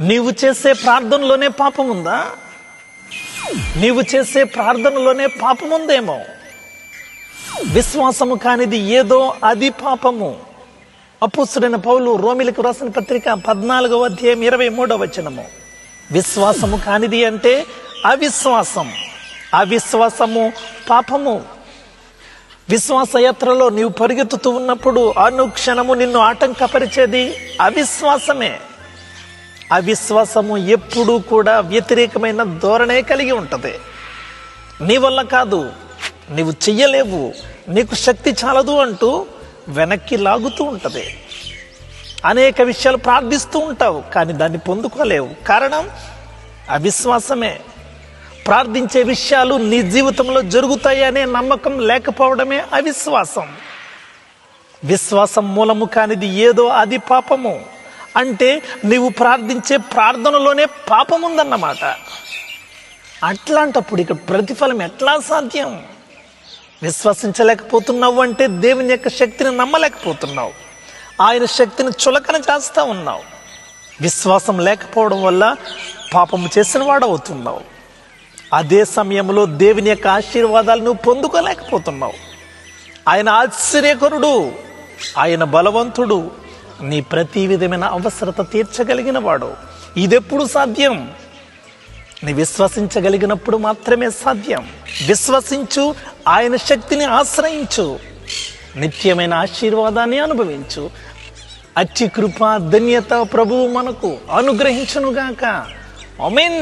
నీవు చేసే ప్రార్థనలోనే పాపం ఉందా? నీవు చేసే ప్రార్థనలోనే పాపం ఉందేమో. విశ్వాసము కానిది ఏదో అది పాపము. అపోస్తలుడైన పౌలు రోమీయులకు రాసిన పత్రిక 14వ అధ్యాయం 23వ వచనము. విశ్వాసము కానిది అంటే అవిశ్వాసం. అవిశ్వాసము పాపము. విశ్వాస యాత్రలో నీవు పరిగెత్తుతూ ఉన్నప్పుడు అనుక్షణము నిన్ను ఆటంకపరిచేది అవిశ్వాసమే. అవిశ్వాసము ఎప్పుడూ కూడా వ్యతిరేకమైన ధోరణే కలిగి ఉంటుంది. నీ వల్ల కాదు, నీవు చెయ్యలేవు, నీకు శక్తి చాలదు అంటూ వెనక్కి లాగుతూ ఉంటుంది. అనేక విషయాలు ప్రార్థిస్తూ ఉంటావు, కానీ దాన్ని పొందుకోలేవు. కారణం అవిశ్వాసమే. ప్రార్థించే విషయాలు నీ జీవితంలో జరుగుతాయి అనే నమ్మకం లేకపోవడమే అవిశ్వాసం. విశ్వాసం మూలము కానిది ఏదో అది పాపము. అంటే నీవు ప్రార్థించే ప్రార్థనలోనే పాపం ఉందన్నమాట. అట్లాంటప్పుడు ఇక ప్రతిఫలం ఎట్లా సాధ్యం? విశ్వసించలేకపోతున్నావు అంటే దేవుని యొక్క శక్తిని నమ్మలేకపోతున్నావు, ఆయన శక్తిని చులకన చేస్తా ఉన్నావు. విశ్వాసం లేకపోవడం వల్ల పాపము చేసిన వాడవుతున్నావు. అదే సమయంలో దేవుని యొక్క ఆశీర్వాదాలు నువ్వు పొందుకోలేకపోతున్నావు. ఆయన ఆశ్చర్యకరుడు, ఆయన బలవంతుడు, నీ ప్రతి విధమైన అవసరత తీర్చగలిగిన వాడు. ఇదెప్పుడు సాధ్యం? నీ విశ్వసించగలిగినప్పుడు మాత్రమే సాధ్యం. విశ్వసించు, ఆయన శక్తిని ఆశ్రయించు, నిత్యమైన ఆశీర్వాదాన్ని అనుభవించు. అట్టి కృప ధన్యత ప్రభువు మనకు అనుగ్రహించునుగాక. ఆమేన్.